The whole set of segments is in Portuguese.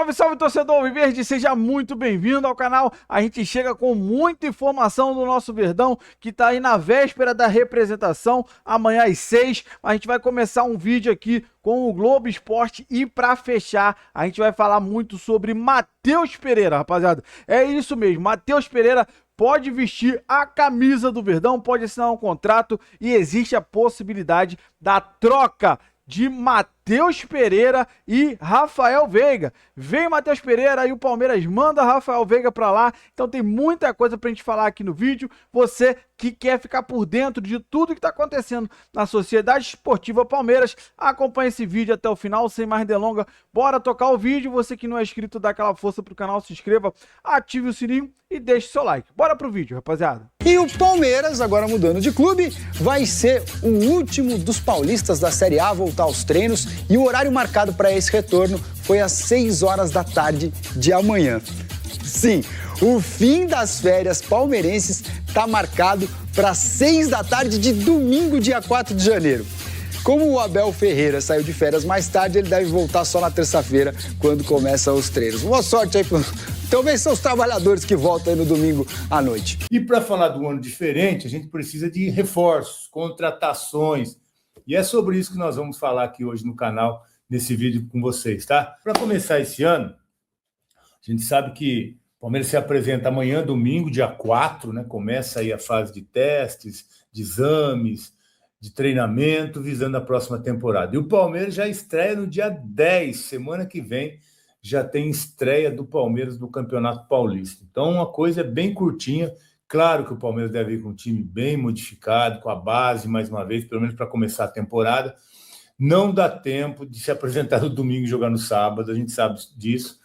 Salve, salve, torcedor Alviverde, seja muito bem-vindo ao canal. A gente chega com muita informação do nosso Verdão, que tá aí na véspera da representação, amanhã às 6. A gente vai começar um vídeo aqui com o Globo Esporte e para fechar, a gente vai falar muito sobre Matheus Pereira, rapaziada. É isso mesmo, Matheus Pereira pode vestir a camisa do Verdão, pode assinar um contrato e existe a possibilidade da troca de Matheus Pereira e Rafael Veiga. Vem Matheus Pereira e o Palmeiras manda Rafael Veiga pra lá. Então tem muita coisa pra gente falar aqui no vídeo. Você que quer ficar por dentro de tudo que tá acontecendo na Sociedade Esportiva Palmeiras, acompanha esse vídeo até o final, sem mais delongas. Bora tocar o vídeo. Você que não é inscrito, dá aquela força pro canal, se inscreva, ative o sininho e deixe seu like. Bora pro vídeo, rapaziada. E o Palmeiras, agora mudando de clube, vai ser o último dos paulistas da Série A a voltar aos treinos e o horário marcado para esse retorno foi às 6 horas da tarde de amanhã. Sim, o fim das férias palmeirenses está marcado para 6 da tarde de domingo, dia 4 de janeiro. Como o Abel Ferreira saiu de férias mais tarde, ele deve voltar só na terça-feira, quando começam os treinos. Boa sorte aí pro... Talvez são os trabalhadores que voltam aí no domingo à noite. E para falar do ano diferente, a gente precisa de reforços, contratações. E é sobre isso que nós vamos falar aqui hoje no canal, nesse vídeo com vocês, tá? Para começar esse ano, a gente sabe que o Palmeiras se apresenta amanhã, domingo, dia 4, né? Começa aí a fase de testes, de exames, de treinamento, visando a próxima temporada. E o Palmeiras já estreia no dia 10, semana que vem, já tem estreia do Palmeiras no Campeonato Paulista. Então, uma coisa bem curtinha. Claro que o Palmeiras deve ir com um time bem modificado, com a base, mais uma vez, pelo menos para começar a temporada. Não dá tempo de se apresentar no domingo e jogar no sábado, a gente sabe disso.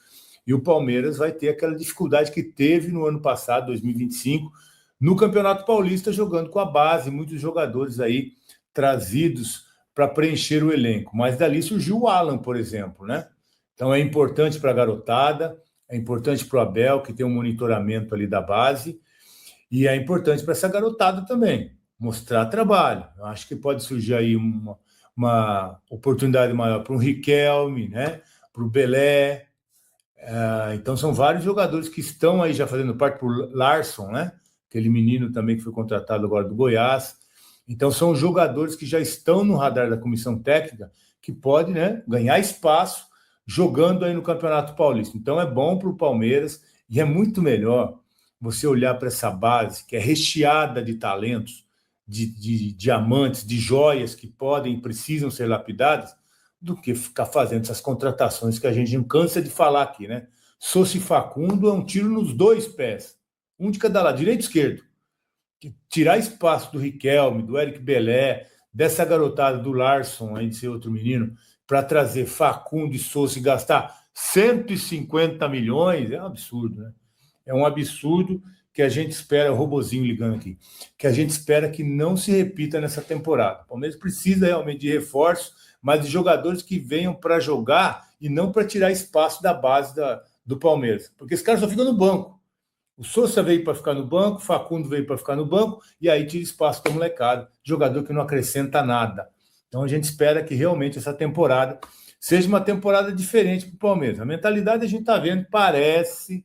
E o Palmeiras vai ter aquela dificuldade que teve no ano passado, 2025, no Campeonato Paulista, jogando com a base, muitos jogadores aí trazidos para preencher o elenco. Mas dali surgiu o Alan, por exemplo, né? Então é importante para a garotada, é importante para o Abel, que tem um monitoramento ali da base, e é importante para essa garotada também, mostrar trabalho. Eu acho que pode surgir aí uma oportunidade maior para o Riquelme, né? Para o Belé. Então são vários jogadores que estão aí já fazendo parte, por Larson, né? Aquele menino também que foi contratado agora do Goiás. Então são jogadores que já estão no radar da comissão técnica, que podem, né, ganhar espaço jogando aí no Campeonato Paulista. Então é bom para o Palmeiras e é muito melhor você olhar para essa base que é recheada de talentos, de diamantes, de joias que podem e precisam ser lapidadas, do que ficar fazendo essas contratações que a gente não cansa de falar aqui, né? Sousa e Facundo é um tiro nos dois pés, um de cada lado, direito e esquerdo. Tirar espaço do Riquelme, do Eric Belé, dessa garotada do Larson, aí de ser outro menino, para trazer Facundo e Sousa e gastar 150 milhões, é um absurdo, né? É um absurdo que a gente espera, o robozinho ligando aqui, que a gente espera que não se repita nessa temporada. O Palmeiras precisa realmente de reforço, mas de jogadores que venham para jogar e não para tirar espaço da base do Palmeiras. Porque esse cara só fica no banco. O Sousa veio para ficar no banco, o Facundo veio para ficar no banco, e aí tira espaço da molecada, jogador que não acrescenta nada. Então a gente espera que realmente essa temporada seja uma temporada diferente para o Palmeiras. A mentalidade a gente está vendo, parece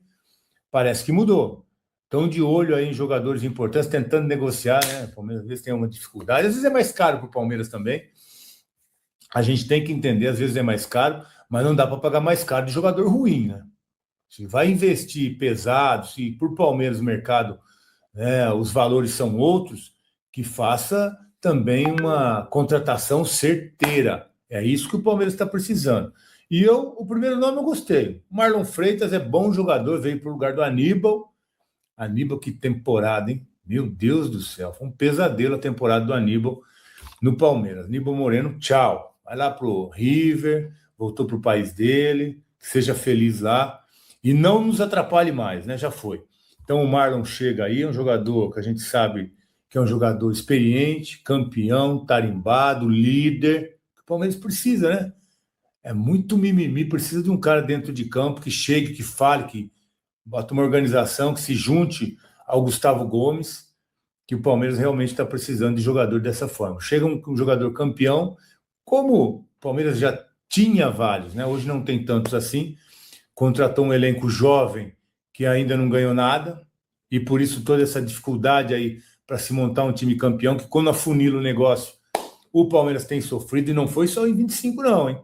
que mudou. Estão de olho aí em jogadores importantes, tentando negociar, né? O Palmeiras às vezes tem uma dificuldade, às vezes é mais caro para o Palmeiras também. A gente tem que entender, às vezes é mais caro, mas não dá para pagar mais caro de jogador ruim, né? Se vai investir pesado, se por Palmeiras o mercado, né, os valores são outros, que faça também uma contratação certeira. É isso que o Palmeiras está precisando. E o primeiro nome eu gostei. Marlon Freitas é bom jogador, veio para o lugar do Aníbal. Aníbal, que temporada, hein? Meu Deus do céu, foi um pesadelo a temporada do Aníbal no Palmeiras. Aníbal Moreno, tchau. Vai lá pro River, voltou para o país dele, seja feliz lá. E não nos atrapalhe mais, né? Já foi. Então o Marlon chega aí, é um jogador que a gente sabe que é um jogador experiente, campeão, tarimbado, líder. O Palmeiras precisa, né? É muito mimimi, precisa de um cara dentro de campo que chegue, que fale, que bota uma organização, que se junte ao Gustavo Gomes, que o Palmeiras realmente está precisando de jogador dessa forma. Chega um jogador campeão, como o Palmeiras já tinha vários, né? Hoje não tem tantos assim, contratou um elenco jovem que ainda não ganhou nada, e por isso toda essa dificuldade aí para se montar um time campeão, que quando afunila o negócio, o Palmeiras tem sofrido, e não foi só em 25 não, hein?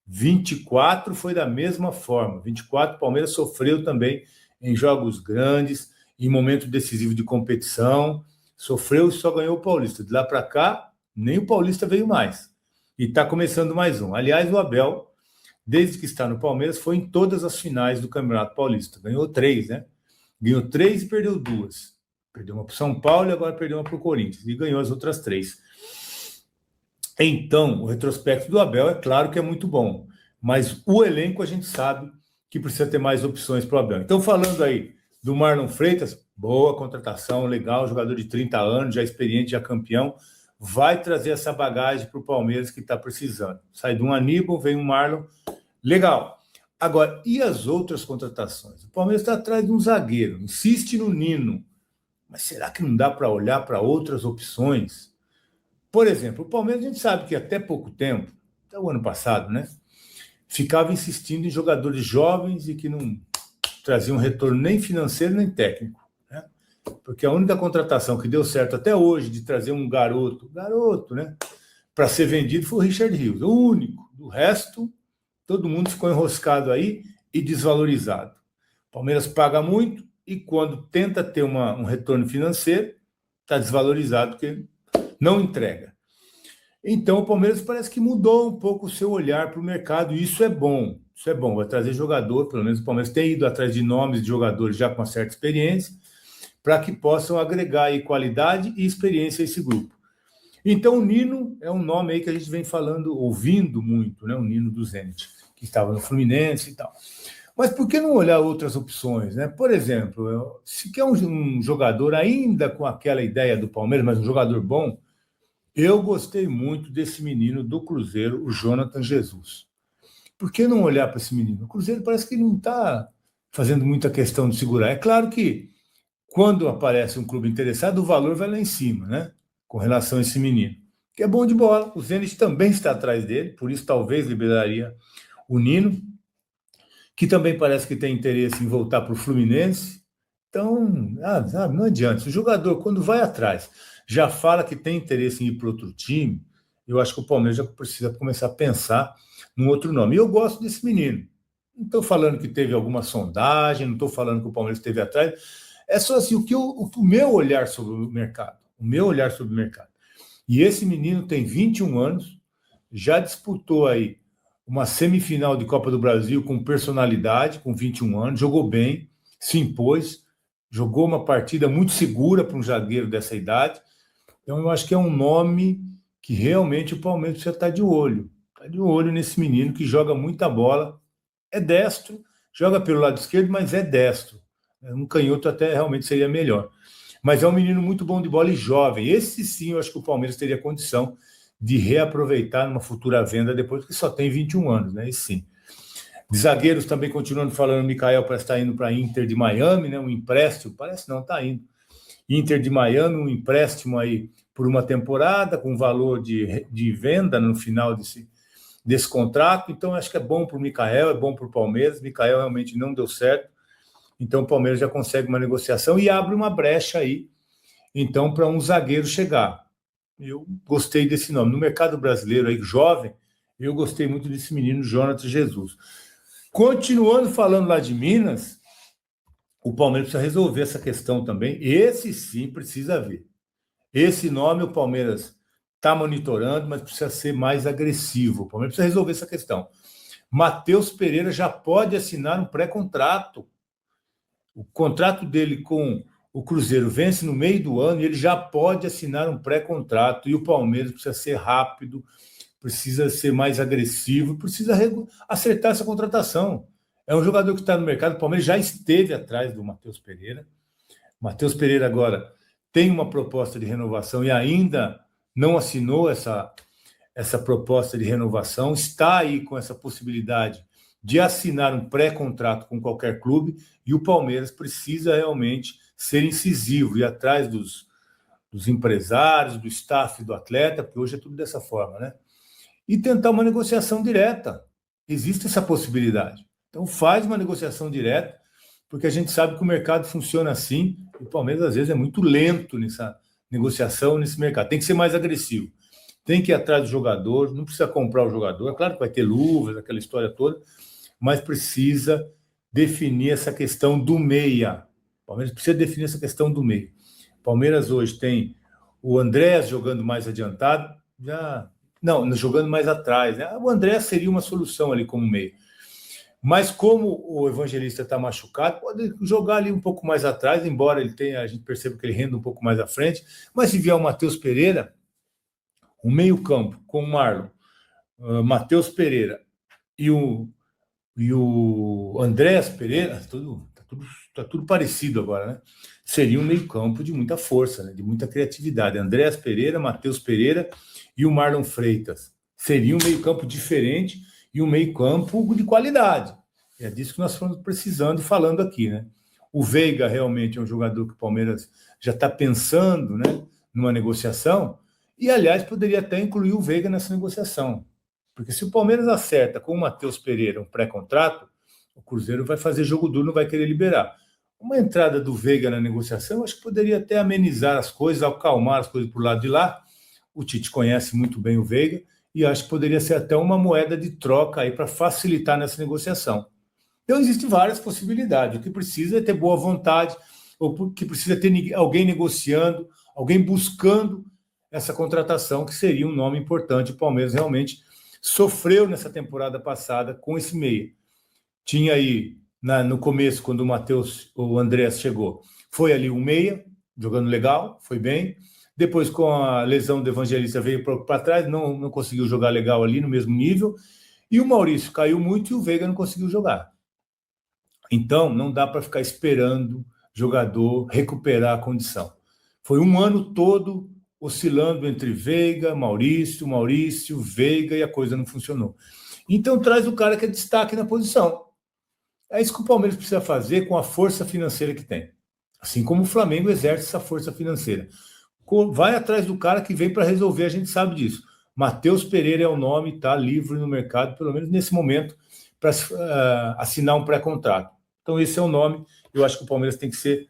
24 foi da mesma forma. 24 o Palmeiras sofreu também em jogos grandes, em momento decisivo de competição, sofreu e só ganhou o Paulista. De lá para cá, nem o Paulista veio mais. E está começando mais um. Aliás, o Abel, desde que está no Palmeiras, foi em todas as finais do Campeonato Paulista. Ganhou 3, né? Ganhou 3 e perdeu 2. Perdeu uma para o São Paulo e agora perdeu uma para o Corinthians. E ganhou as outras 3. Então, o retrospecto do Abel é claro que é muito bom. Mas o elenco a gente sabe que precisa ter mais opções para o Abel. Então, falando aí do Marlon Freitas, boa contratação, legal, jogador de 30 anos, já experiente, já campeão, vai trazer essa bagagem para o Palmeiras que está precisando. Sai de um Aníbal, vem um Marlon, legal. Agora, e as outras contratações? O Palmeiras está atrás de um zagueiro, insiste no Nino, mas será que não dá para olhar para outras opções? Por exemplo, o Palmeiras a gente sabe que até pouco tempo, até o ano passado, né, ficava insistindo em jogadores jovens e que não traziam retorno nem financeiro nem técnico, né? Porque a única contratação que deu certo até hoje de trazer um garoto, né, para ser vendido foi o Richard Rios, o único. Do resto, todo mundo ficou enroscado aí e desvalorizado. O Palmeiras paga muito e quando tenta ter um retorno financeiro, está desvalorizado porque não entrega. Então, o Palmeiras parece que mudou um pouco o seu olhar para o mercado, e isso é bom. Isso é bom, vai trazer jogador, pelo menos o Palmeiras tem ido atrás de nomes de jogadores já com uma certa experiência, para que possam agregar aí qualidade e experiência a esse grupo. Então, o Nino é um nome aí que a gente vem falando, ouvindo muito, né? O Nino do Zenit, que estava no Fluminense e tal. Mas por que não olhar outras opções, né? Por exemplo, se quer um jogador ainda com aquela ideia do Palmeiras, mas um jogador bom, eu gostei muito desse menino do Cruzeiro, o Jonathan Jesus. Por que não olhar para esse menino? O Cruzeiro parece que não está fazendo muita questão de segurar. É claro que quando aparece um clube interessado, o valor vai lá em cima, né? Com relação a esse menino, que é bom de bola. O Zenit também está atrás dele, por isso talvez liberaria o Nino, que também parece que tem interesse em voltar para o Fluminense. Então, não adianta. Se o jogador, quando vai atrás, já fala que tem interesse em ir para outro time, eu acho que o Palmeiras já precisa começar a pensar num outro nome. E eu gosto desse menino. Não estou falando que teve alguma sondagem, não estou falando que o Palmeiras esteve atrás. É só assim, o meu olhar sobre o mercado. E esse menino tem 21 anos, já disputou aí uma semifinal de Copa do Brasil com personalidade, com 21 anos, jogou bem, se impôs, jogou uma partida muito segura para um zagueiro dessa idade. Então, eu acho que é um nome que realmente o Palmeiras precisa estar de olho. Está de olho nesse menino que joga muita bola, é destro, joga pelo lado esquerdo, mas é destro. Um canhoto até realmente seria melhor. Mas é um menino muito bom de bola e jovem. Esse sim, eu acho que o Palmeiras teria condição de reaproveitar numa futura venda depois, que só tem 21 anos, né? Esse sim. De zagueiros também continuando falando, o Mikael parece estar indo para Inter de Miami, né? Um empréstimo, parece não, está indo. Inter de Miami, um empréstimo aí por uma temporada, com valor de venda no final desse contrato. Então, acho que é bom para o Mikael, é bom para o Palmeiras. Mikael realmente não deu certo. Então, o Palmeiras já consegue uma negociação e abre uma brecha aí, então, para um zagueiro chegar. Eu gostei desse nome. No mercado brasileiro aí, jovem, eu gostei muito desse menino, Jonathan Jesus. Continuando falando lá de Minas, o Palmeiras precisa resolver essa questão também. Esse sim precisa ver. Esse nome o Palmeiras está monitorando, mas precisa ser mais agressivo. O Palmeiras precisa resolver essa questão. Matheus Pereira já pode assinar um pré-contrato. O contrato dele com o Cruzeiro vence no meio do ano e ele já pode assinar um pré-contrato. E o Palmeiras precisa ser rápido, precisa ser mais agressivo, precisa acertar essa contratação. É um jogador que está no mercado, o Palmeiras já esteve atrás do Matheus Pereira. O Matheus Pereira agora tem uma proposta de renovação e ainda não assinou essa proposta de renovação, está aí com essa possibilidade de assinar um pré-contrato com qualquer clube, e o Palmeiras precisa realmente ser incisivo, ir atrás dos empresários, do staff do atleta, porque hoje é tudo dessa forma, né? E tentar uma negociação direta. Existe essa possibilidade. Então faz uma negociação direta, porque a gente sabe que o mercado funciona assim, e o Palmeiras às vezes é muito lento nessa negociação, nesse mercado. Tem que ser mais agressivo. Tem que ir atrás do jogador, não precisa comprar o jogador. É claro que vai ter luvas, aquela história toda, mas precisa definir essa questão do meia. O Palmeiras precisa definir essa questão do meia. O Palmeiras hoje tem o Andrés jogando mais adiantado, jogando mais atrás, né? O Andrés seria uma solução ali como meia. Mas como o Evangelista está machucado, pode jogar ali um pouco mais atrás, embora a gente perceba que ele renda um pouco mais à frente. Mas se vier o Matheus Pereira, o meio-campo com o Marlon, Matheus Pereira e o Andrés Pereira, tá tudo parecido agora, né? Seria um meio-campo de muita força, né? De muita criatividade. Andrés Pereira, Matheus Pereira e o Marlon Freitas. Seria um meio-campo diferente e um meio-campo de qualidade. É disso que nós estamos precisando, falando aqui, né? O Veiga realmente é um jogador que o Palmeiras já está pensando, né, numa negociação, e, aliás, poderia até incluir o Veiga nessa negociação. Porque se o Palmeiras acerta com o Matheus Pereira um pré-contrato, o Cruzeiro vai fazer jogo duro, não vai querer liberar. Uma entrada do Veiga na negociação, acho que poderia até amenizar as coisas, acalmar as coisas por lado de lá. O Tite conhece muito bem o Veiga e acho que poderia ser até uma moeda de troca aí para facilitar nessa negociação. Então, existem várias possibilidades. O que precisa é ter boa vontade, ou que precisa ter alguém negociando, alguém buscando essa contratação, que seria um nome importante. O Palmeiras realmente sofreu nessa temporada passada com esse meia. Tinha aí, no começo, quando o Andrés chegou, foi ali um meia, jogando legal, foi bem. Depois, com a lesão do Evangelista, veio para trás, não conseguiu jogar legal ali no mesmo nível. E o Maurício caiu muito e o Veiga não conseguiu jogar. Então, não dá para ficar esperando jogador recuperar a condição. Foi um ano todo oscilando entre Veiga, Maurício, Veiga, e a coisa não funcionou. Então, traz o cara que é destaque na posição. É isso que o Palmeiras precisa fazer com a força financeira que tem. Assim como o Flamengo exerce essa força financeira. Vai atrás do cara que vem para resolver, a gente sabe disso. Matheus Pereira é o nome, está livre no mercado, pelo menos nesse momento, para assinar um pré-contrato. Então, esse é o nome. Eu acho que o Palmeiras tem que ser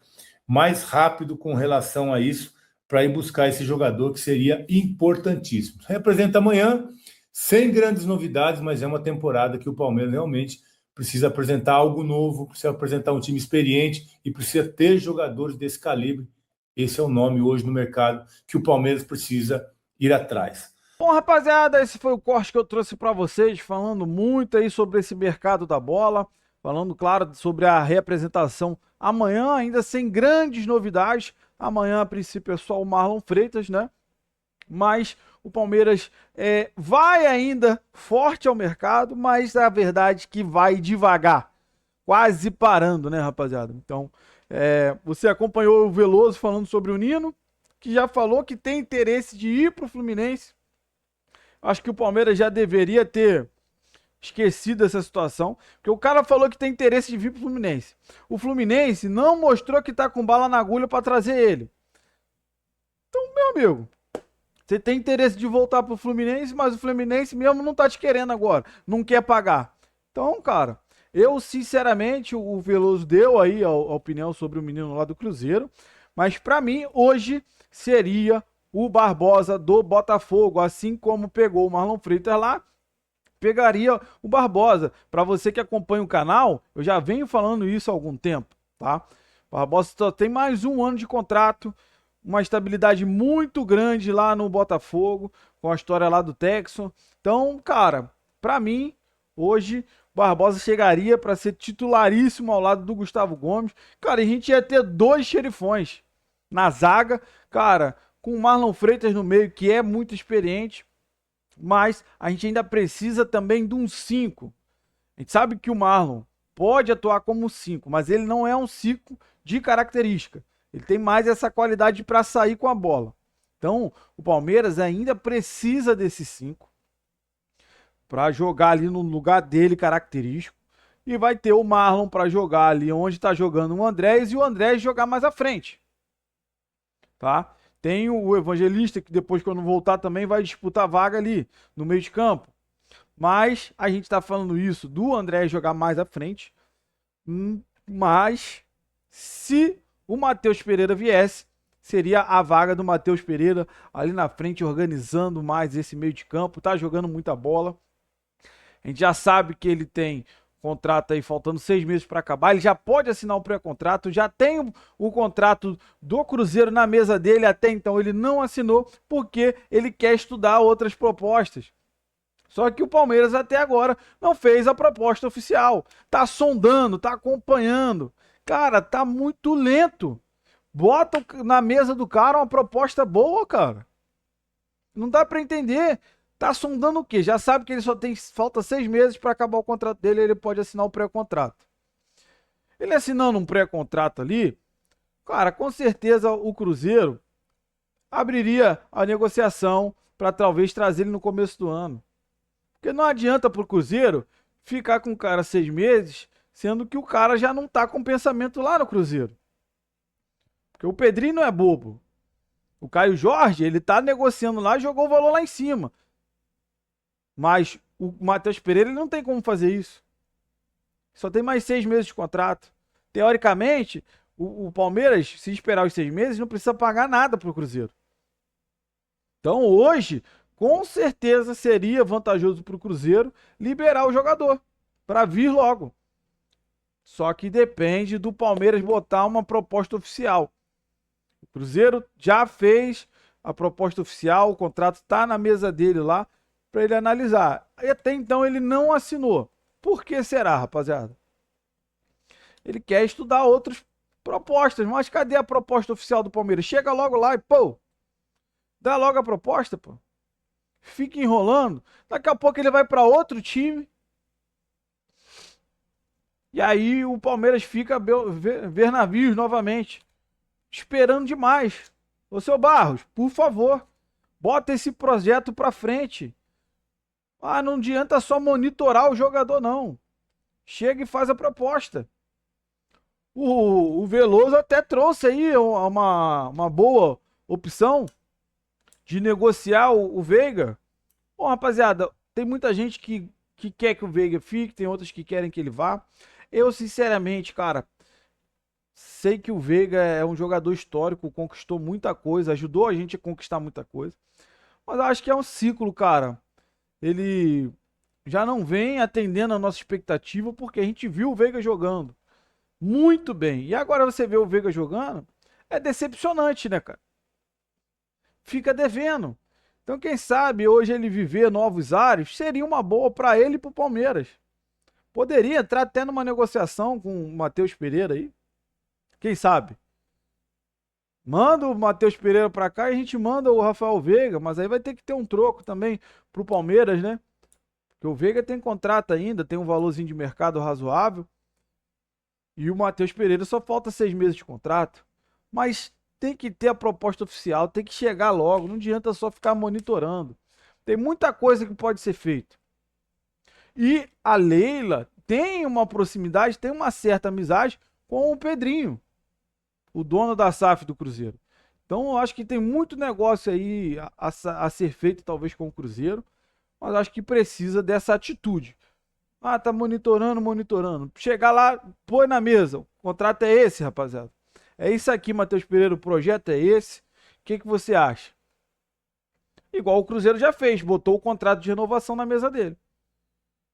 mais rápido com relação a isso, para ir buscar esse jogador que seria importantíssimo. Representa amanhã, sem grandes novidades, mas é uma temporada que o Palmeiras realmente precisa apresentar algo novo, precisa apresentar um time experiente e precisa ter jogadores desse calibre. Esse é o nome hoje no mercado que o Palmeiras precisa ir atrás. Bom, rapaziada, esse foi o corte que eu trouxe para vocês, falando muito aí sobre esse mercado da bola, falando, claro, sobre a reapresentação amanhã, ainda sem grandes novidades. Amanhã, a princípio, é só o Marlon Freitas, né? Mas o Palmeiras vai ainda forte ao mercado, mas a verdade é que vai devagar, quase parando, né, rapaziada? Então, você acompanhou o Veloso falando sobre o Nino, que já falou que tem interesse de ir para o Fluminense. Acho que o Palmeiras já deveria ter esquecido essa situação, porque o cara falou que tem interesse de vir para o Fluminense. O Fluminense não mostrou que tá com bala na agulha para trazer ele. Então, meu amigo, você tem interesse de voltar para o Fluminense, mas o Fluminense mesmo não tá te querendo agora, não quer pagar. Então, cara, eu sinceramente, o Veloso deu aí a opinião sobre o menino lá do Cruzeiro, mas para mim hoje seria o Barbosa do Botafogo, assim como pegou o Marlon Freitas lá, pegaria o Barbosa. Para você que acompanha o canal, eu já venho falando isso há algum tempo, tá? O Barbosa só tem mais um ano de contrato, uma estabilidade muito grande lá no Botafogo, com a história lá do Texon. Então, cara, para mim, hoje, o Barbosa chegaria para ser titularíssimo ao lado do Gustavo Gomes. Cara, a gente ia ter 2 xerifões na zaga, cara, com o Marlon Freitas no meio, que é muito experiente, mas a gente ainda precisa também de um 5. A gente sabe que o Marlon pode atuar como 5, mas ele não é um 5 de característica. Ele tem mais essa qualidade para sair com a bola. Então, o Palmeiras ainda precisa desse 5 para jogar ali no lugar dele característico. E vai ter o Marlon para jogar ali onde está jogando o Andrés, e o Andrés jogar mais à frente. Tá? Tem o Evangelista, que depois, quando voltar, também vai disputar vaga ali no meio de campo. Mas a gente tá falando isso do André jogar mais à frente. Mas se o Matheus Pereira viesse, seria a vaga do Matheus Pereira ali na frente, organizando mais esse meio de campo, tá jogando muita bola. A gente já sabe que ele tem contrato aí faltando 6 meses para acabar, ele já pode assinar o pré-contrato, já tem o contrato do Cruzeiro na mesa dele, até então ele não assinou, porque ele quer estudar outras propostas. Só que o Palmeiras até agora não fez a proposta oficial, tá sondando, tá acompanhando. Cara, tá muito lento. Bota na mesa do cara uma proposta boa, cara. Não dá para entender. Tá sondando o quê? Já sabe que ele só tem falta 6 meses para acabar o contrato dele, ele pode assinar o pré-contrato. Ele assinando um pré-contrato ali, cara, com certeza o Cruzeiro abriria a negociação para talvez trazer ele no começo do ano. Porque não adianta pro Cruzeiro ficar com o cara 6 meses, sendo que o cara já não tá com pensamento lá no Cruzeiro. Porque o Pedrinho não é bobo. O Caio Jorge, ele tá negociando lá e jogou o valor lá em cima. Mas o Matheus Pereira ele não tem como fazer isso. Só tem mais 6 meses de contrato. Teoricamente, o Palmeiras, se esperar os 6 meses, não precisa pagar nada pro Cruzeiro. Então hoje, com certeza seria vantajoso pro Cruzeiro liberar o jogador para vir logo. Só que depende do Palmeiras botar uma proposta oficial. O Cruzeiro já fez a proposta oficial, o contrato está na mesa dele lá para ele analisar. E até então ele não assinou. Por que será, rapaziada? Ele quer estudar outras propostas, mas cadê a proposta oficial do Palmeiras? Chega logo lá e, pô, dá logo a proposta, pô. Fica enrolando. Daqui a pouco ele vai para outro time. E aí o Palmeiras fica ver navios novamente. Esperando demais. Ô, seu Barros, por favor, bota esse projeto pra frente. Ah, não adianta só monitorar o jogador, não. Chega e faz a proposta. O Veloso até trouxe aí uma boa opção de negociar o Veiga. Bom, rapaziada, tem muita gente que quer que o Veiga fique, tem outras que querem que ele vá. Eu, sinceramente, cara, sei que o Veiga é um jogador histórico, conquistou muita coisa, ajudou a gente a conquistar muita coisa. Mas eu acho que é um ciclo, cara. Ele já não vem atendendo a nossa expectativa, porque a gente viu o Veiga jogando muito bem. E agora você vê o Veiga jogando, é decepcionante, né, cara? Fica devendo. Então, quem sabe hoje ele viver novos ares seria uma boa para ele e para o Palmeiras. Poderia entrar até numa negociação com o Matheus Pereira aí. Quem sabe? Manda o Matheus Pereira para cá e a gente manda o Rafael Veiga, mas aí vai ter que ter um troco também pro Palmeiras, né? Porque o Veiga tem contrato ainda, tem um valorzinho de mercado razoável. E o Matheus Pereira só falta 6 meses de contrato. Mas tem que ter a proposta oficial, tem que chegar logo, não adianta só ficar monitorando. Tem muita coisa que pode ser feita. E a Leila tem uma proximidade, tem uma certa amizade com o Pedrinho, o dono da SAF do Cruzeiro. Então eu acho que tem muito negócio aí a ser feito talvez com o Cruzeiro, mas acho que precisa dessa atitude. Ah, tá monitorando. Chegar lá, põe na mesa. O contrato é esse, rapaziada. É isso aqui, Matheus Pereira, o projeto é esse. O que você acha? Igual o Cruzeiro já fez, botou o contrato de renovação na mesa dele.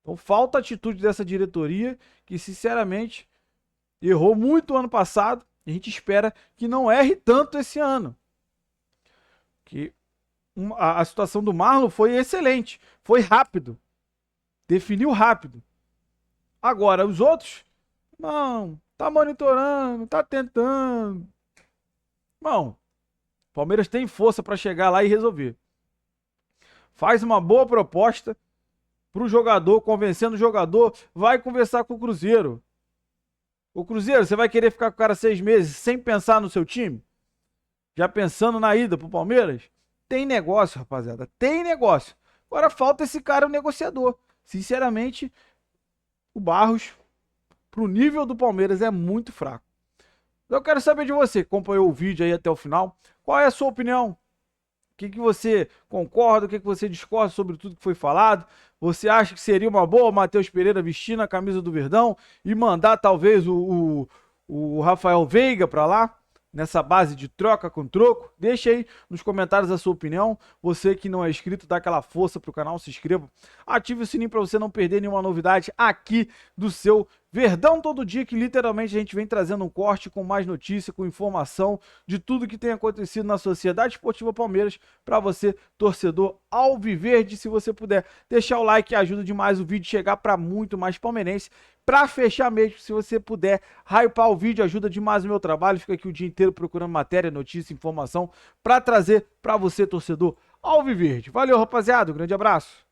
Então falta atitude dessa diretoria, que sinceramente errou muito ano passado. A gente espera que não erre tanto esse ano. Que a situação do Marlon foi excelente, foi rápido. Definiu rápido. Agora, os outros, não, tá monitorando, tá tentando. Não, Palmeiras tem força para chegar lá e resolver. Faz uma boa proposta pro jogador, convencendo o jogador, vai conversar com o Cruzeiro. O Cruzeiro, você vai querer ficar com o cara 6 meses sem pensar no seu time? Já pensando na ida pro Palmeiras? Tem negócio, rapaziada, tem negócio. Agora falta esse cara, o negociador. Sinceramente, o Barros, pro nível do Palmeiras, é muito fraco. Eu quero saber de você, que acompanhou o vídeo aí até o final. Qual é a sua opinião? O que você concorda, o que você discorda sobre tudo que foi falado? Você acha que seria uma boa o Matheus Pereira vestir a camisa do Verdão e mandar talvez o Rafael Veiga para lá? Nessa base de troca com troco? Deixa aí nos comentários a sua opinião. Você que não é inscrito, dá aquela força pro canal, se inscreva. Ative o sininho para você não perder nenhuma novidade aqui do seu Verdão Todo Dia, que literalmente a gente vem trazendo um corte com mais notícia, com informação de tudo que tem acontecido na Sociedade Esportiva Palmeiras para você, torcedor alviverde. Se você puder deixar o like, ajuda demais o vídeo chegar para muito mais palmeirense. Para fechar mesmo, se você puder hypar o vídeo, ajuda demais o meu trabalho. Fica aqui o dia inteiro procurando matéria, notícia, informação para trazer para você, torcedor alviverde. Valeu, rapaziada. Um grande abraço.